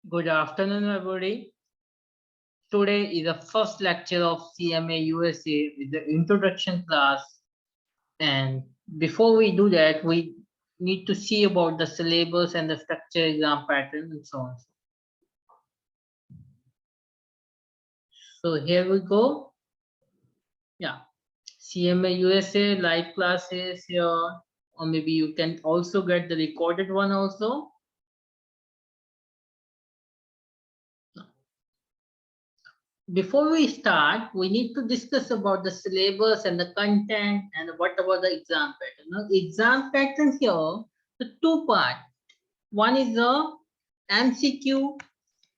Good afternoon, everybody. Today is the first lecture of CMA USA with the introduction class. And before we do that, we need to see about the syllabus and the structure, exam pattern, and so on. So here we go. Yeah, CMA USA live classes here, or maybe you can also get the recorded one also. Before we start, we need to discuss about the syllabus and the content and what about the exam pattern. Now, exam pattern here, the two part. One is the MCQ,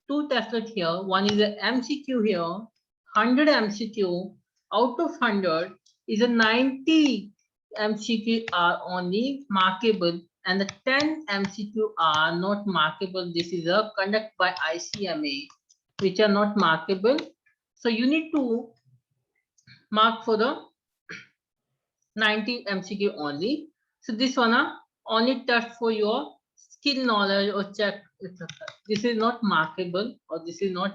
two tested here. One is the MCQ here, 100 MCQ. Out of 100 is a 90 MCQ are only markable and the 10 MCQ are not markable. This is a conduct by ICMA, which are not markable. So you need to mark for the 90 MCQ only. So this one only test for your skill knowledge or check, etc. This is not markable or this is not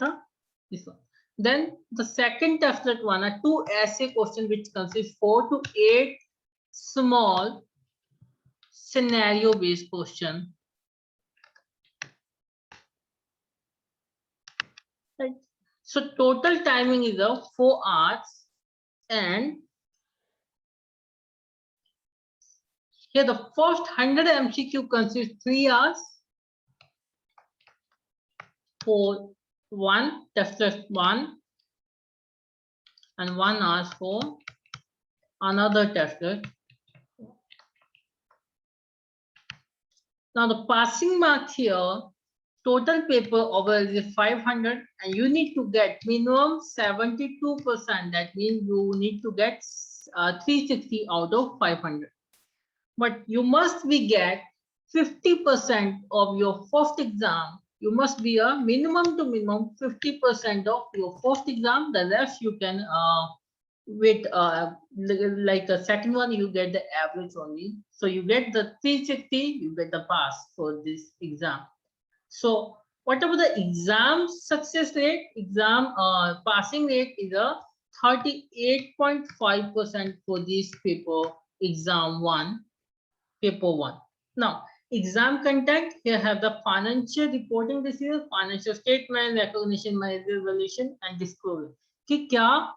this one. Then the second tested one are two essay question which consists 4 to 8 small scenario based question. Right. So total timing is 4 hours and here the first 100 MCQ consists 3 hours for one test 1 and 1 hour for another tester. Now the passing mark here, total paper overall is 500 and you need to get minimum 72%. That means you need to get 360 out of 500. But you must be get 50% of your first exam. You must be a minimum to minimum 50% of your first exam. The rest you can with like the second one you get the average only. So you get the 360, you get the pass for this exam. So whatever the exam success rate, exam passing rate is a 38.5% for this paper exam 1, paper 1. Now exam content, here have the financial reporting, this is financial statement, recognition, managerial evaluation and disclosure. कि क्या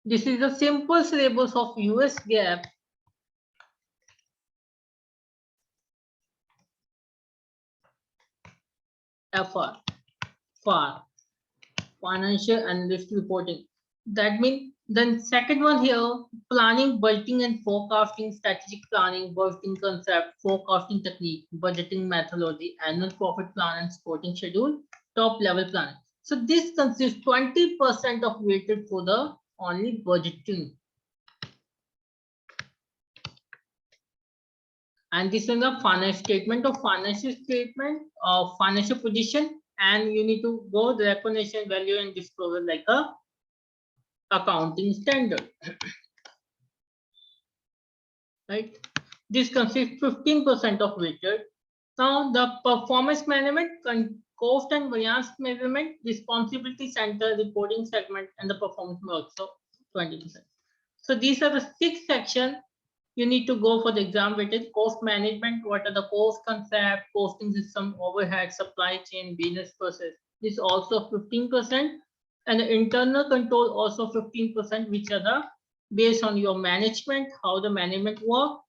this is the simple syllabus of US GAAP. FR, FAR, financial analyst reporting. That means then second one here, planning, budgeting and forecasting, strategic planning, budgeting concept, forecasting technique, budgeting methodology, annual profit plan and sporting schedule, top level planning. So this consists 20% of weighted for the only budgeting. And this is the financial statement of financial position, and you need to go the recognition, value and disclosure like a accounting standard. Right, this consists 15% of weighted. Now the performance management, cost and variance measurement, responsibility center, reporting segment and the performance also 20%. So these are the 6 sections you need to go for the exam weighted. Cost management, what are the cost concept, costing system, overhead, supply chain, business process. This also 15%, and the internal control also 15%, which are the based on your management, how the management work,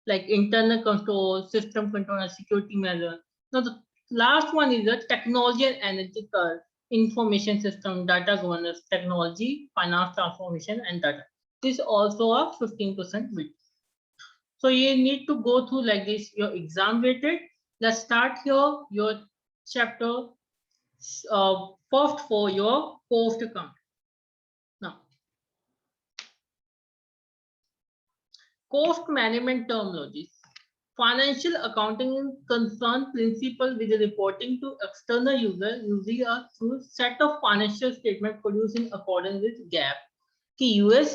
like internal control, system control, and security measure. Now the last one is the technology and analytical, information system, data governance, technology, finance transformation, and data. This also a 15% weight. So you need to go through like this your exam weighted. Let's start here your chapter first for your cost account. Now, cost management terminologies. Financial accounting concern principle with the reporting to external user using a through set of financial statement produced in accordance with GAAP. कि US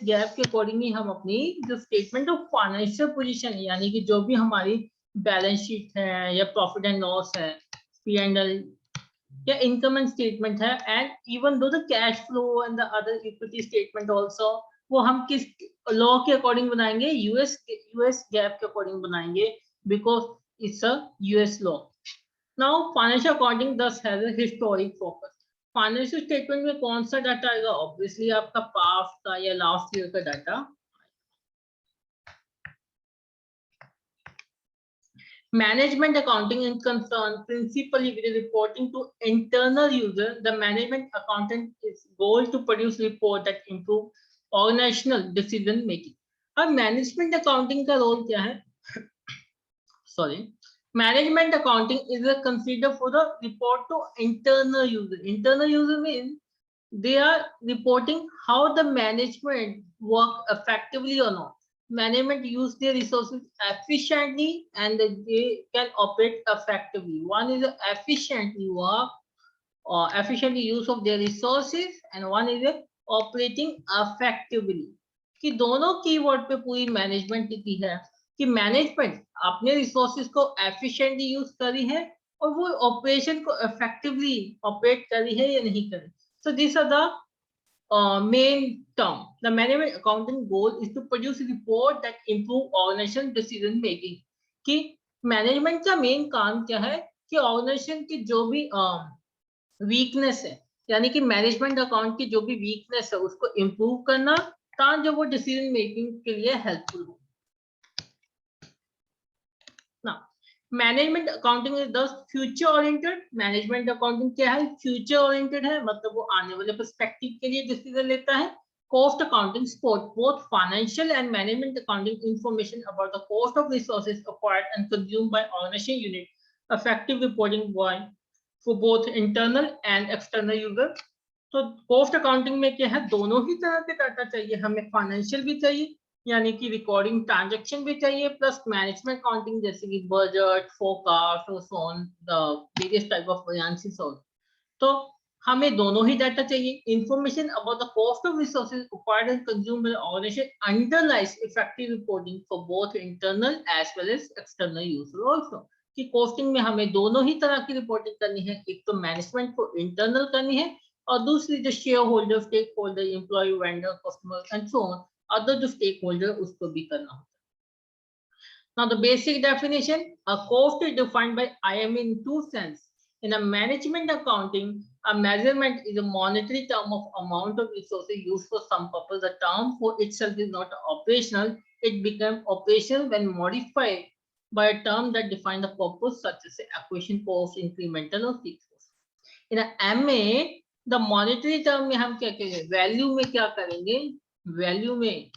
GAAP के accordingly हम अपनी जो statement of financial position यानी कि जो भी हमारी बैलेंस शीट है या प्रॉफिट एंड लॉस है P&L या इनकम स्टेटमेंट है, and even though the cash flow and the other equity statement also, वो हम किस लॉ के अकॉर्डिंग बनाएंगे? यूएस गैप के अकॉर्डिंग बनाएंगे, because it's a US law. Now financial accounting this has a historic focus. Financial statement में कौन सा डाटा आएगा? ऑब्वियसली आपका पास्ट का या लास्ट ईयर का data. Management accounting is concerned principally with reporting to internal user. The management accountant is goal to produce report that improve organizational decision making. अब management accounting का role क्या है? Sorry, management accounting is considered for the report to internal user. Internal user means they are reporting how the management work effectively or not. Management use their resources efficiently and they can operate effectively. One is efficiently work or efficiently use of their resources, and one is operating effectively. कि दोनों keyword पे पूरी management की है कि management अपने resources को efficiently use करी है और वो ऑपरेशन को इफेक्टिवली ऑपरेट करी है या नहीं करी. So these are the main term. The management accounting goal is to produce a report that improve organization decision making. कि मैनेजमेंट का मेन काम क्या है? कि ऑर्गेनाइजेशन की जो भी वीकनेस है, यानी कि मैनेजमेंट अकाउंट की जो भी वीकनेस है उसको इम्प्रूव करना, ताकि वो डिसीजन मेकिंग के लिए हेल्पफुल हो. ना मैनेजमेंट अकाउंटिंग इज दस फ्यूचर ओरिएंटेड. मैनेजमेंट अकाउंटिंग क्या है? फ्यूचर ओरिएंटेड है, मतलब वो आने वाले पर्सपेक्टिव के लिए डिसीजन लेता है. Cost accounting support both financial and management accounting information about the cost of resources acquired and consumed by organization unit. Effective reporting for both internal and external user. तो कॉस्ट अकाउंटिंग में क्या है? दोनों ही तरह के data चाहिए हमें. Financial भी चाहिए, यानी कि रिकॉर्डिंग ट्रांजैक्शन भी चाहिए, प्लस मैनेजमेंट अकाउंटिंग जैसे कि बजट, फोरकास्ट और so on, the various type of finances. तो हमें दोनों ही डाटा चाहिए. Information about the cost of resources required and consumed by organisation underlies effective reporting for both internal as well as external user also. कि costing में हमें दोनों ही तरह की रिपोर्टिंग करनी है. एक तो मैनेजमेंट को इंटरनल करनी है और दूसरी जो share holder, stake holder, employ, vendor, customer and so on, other जो स्टेक होल्डर, उसको भी करना होता है. Now the basic definition: a cost is defined by IME in two sense. In a management accounting, a measurement is a monetary term of amount of resources used for some purpose. The term for itself is not operational. It becomes operational when modified by a term that defines the purpose, such as acquisition cost, incremental or fixed cost. In a MA, the monetary term में हम क्या करेंगे? Value में क्या करेंगे? Value में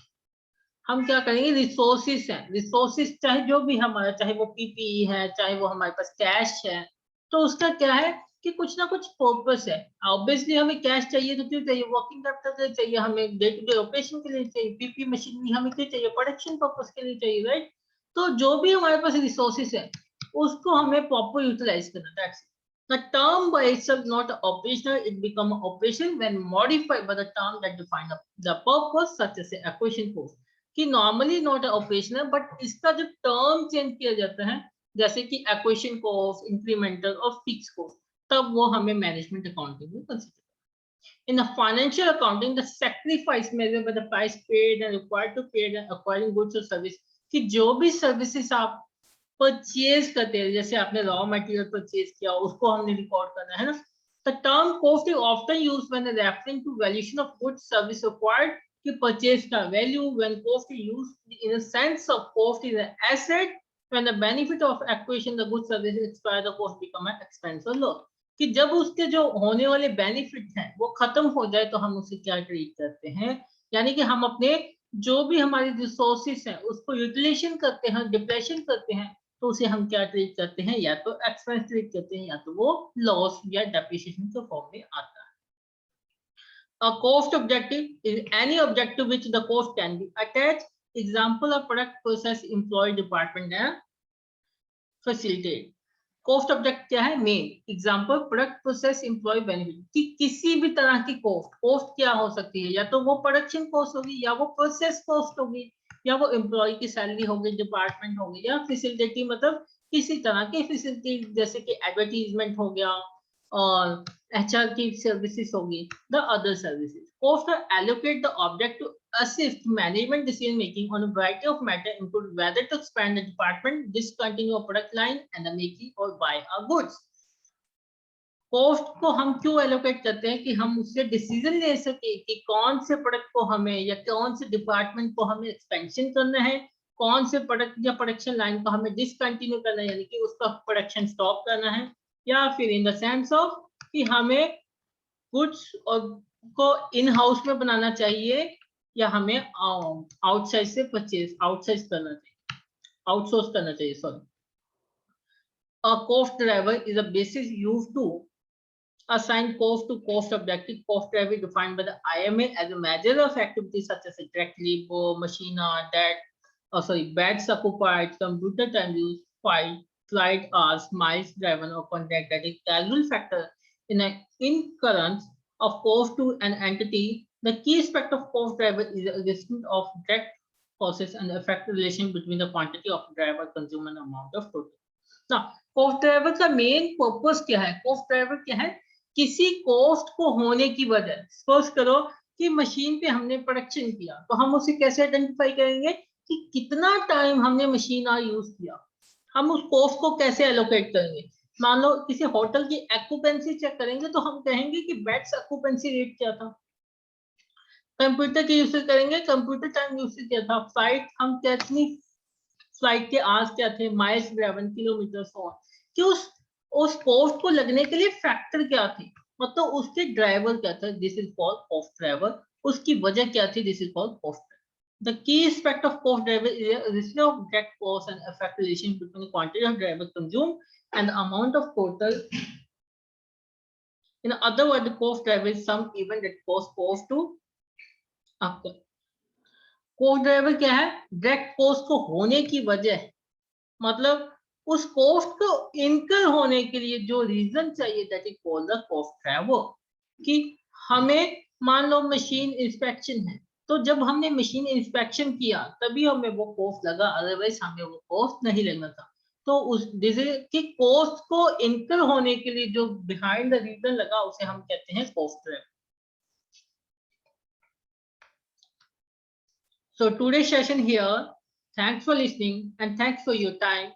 हम क्या करेंगे? रिसोर्सेस हैं. रिसोर्सेस चाहे जो भी हमारा, चाहे वो पीपीई है, चाहे वो हमारे पास कैश है, तो उसका क्या है कि कुछ ना कुछ पर्पस है. ऑब्वियसली हमें कैश चाहिए तो क्यों चाहिए? वर्किंग कैपिटल के लिए चाहिए, हमें डे टू डे ऑपरेशन के लिए चाहिए. पीपी मशीनरी हमें क्यों चाहिए? प्रोडक्शन पर्पस के लिए चाहिए, राइट? तो जो भी हमारे पास रिसोर्सेस है उसको हमें प्रॉपर यूटिलाइज करना. That's the term by itself not operational. It become operational when modified by the term that define the purpose, such as acquisition cost. कि नॉर्मली नॉट ऑपरेशनल, बट इसका जो टर्म चेंज किया जाता है, जैसे कि acquisition cost, incremental और fix cost, तब वो हमें मैनेजमेंट अकाउंटिंग में consider. In the financial accounting, the sacrifice measured by the price paid and required to pay and acquiring goods और सर्विस. कि जो भी सर्विसेज आप परचेज करते हैं, जैसे आपने रॉ मटेरियल परचेज किया, उसको हमने रिकॉर्ड करना है ना. The term cost is often used when referring to valuation of goods service required. कि परचेज का value when cost is used in a sense of cost is an asset, when the benefit of acquisition the goods services expire the cost become an expense or loss. कि जब उसके जो होने वाले benefit हैं वो खत्म हो जाए तो हम उसे क्या ट्रीट करते हैं? यानी कि हम अपने जो भी हमारी रिसोर्सेस हैं उसको यूटिलाइजेशन करते हैं, डिप्रेशन करते हैं, तो उसे हम क्या ट्रीट करते हैं? या तो एक्सपेंस ट्रीट करते हैं, या तो वो लॉस या डेप्रिसिएशन के फॉर्म में आता है. A cost objective is any objective which the cost can be attached. Example of product, process, employee, department and facilitate. Cost object क्या है? Main. Example product, process, employee, benefit. कि किसी भी तरह की cost क्या हो सकती है? या तो वो प्रोडक्शन कॉस्ट होगी, या वो प्रोसेस कॉस्ट होगी, या वो एम्प्लॉय की सैलरी होगी, डिपार्टमेंट होगी, या फैसिलिटी मतलब किसी तरह की फैसिलिटी जैसे कि एडवर्टीजमेंट हो गया और HR की सर्विसेज होगी, the other services. Costs are allocate the object to assist management decision making on a variety of matter, include whether to expand the department, discontinue a product line, and the making or buy a goods. Cost को हम क्यों allocate करते हैं कि हम उससे decision ले सके कि कौन से प्रोडक्ट को हमें या कौन से डिपार्टमेंट को हमें एक्सपेंशन करना है, कौन से प्रोडक्ट या प्रोडक्शन लाइन को हमें डिसकंटिन्यू करना है यानी कि उसका प्रोडक्शन स्टॉप करना है, या फिर इन द सेंस ऑफ कि हमें गुड्स और को इन हाउस में बनाना चाहिए या हमें आउटसाइड से परचेज आउटसाइड करना चाहिए, आउटसोर्स करना चाहिए, sorry. A cost driver is a basis used to assign cost to cost objective. Cost driver defined by the IMA as a measure of activities such as direct labor, machine hour, beds occupied, computer time used, flight hours, miles driven, or contact that is casual factor in an incurrence of cost to an entity. The key aspect of cost driver is the existence of direct causes and the effect relation between the quantity of driver consumed and amount of total. Now, cost driver का main purpose क्या है? Cost driver क्या है? किसी cost को होने की वजह, सपोज करो कि मशीन पे हमने प्रोडक्शन किया, तो हम उसे कैसे आइडेंटिफाई करेंगे कि कितना टाइम हमने मशीन यूज किया, हम उस कॉस्ट को कैसे एलोकेट करेंगे. मान लो किसी होटल की ऑक्यूपेंसी चेक करेंगे तो हम कहेंगे कि बेड्स ऑक्यूपेंसी रेट क्या था. कंप्यूटर के यूसेज करेंगे, कंप्यूटर टाइम यूसेज क्या था. फ्लाइट हम कितनी फ्लाइट के आवर्स क्या थे, माइल्स ड्राइवन, किलोमीटर, कि उस कॉस्ट को लगने के लिए फैक्टर क्या थे, मतलब उसके ड्राइवर क्या था, this is called cost driver. उसकी वजह क्या थी, this is called cost. The key aspect of cost driver is a ratio of direct cost and effect relation between the quantity of driver consumed and the amount of total. In other words, the cost driver is some event that cost to occur. Cost driver क्या है? Direct cost को होने की वजह, मतलब उस cost को इनकर होने के लिए जो रीजन चाहिए, that is called the cost driver. कि हमें मान लो मशीन इंस्पेक्शन है, तो जब हमने मशीन इंस्पेक्शन किया तभी हमें वो कॉस्ट लगा, अदरवाइज हमें वो कॉस्ट नहीं लगना था. तो उस कि कॉस्ट को इनकर होने के लिए जो बिहाइंड द रीजन लगा उसे हम कहते हैं cost driver. So today's session here, thanks for listening and thanks for your time.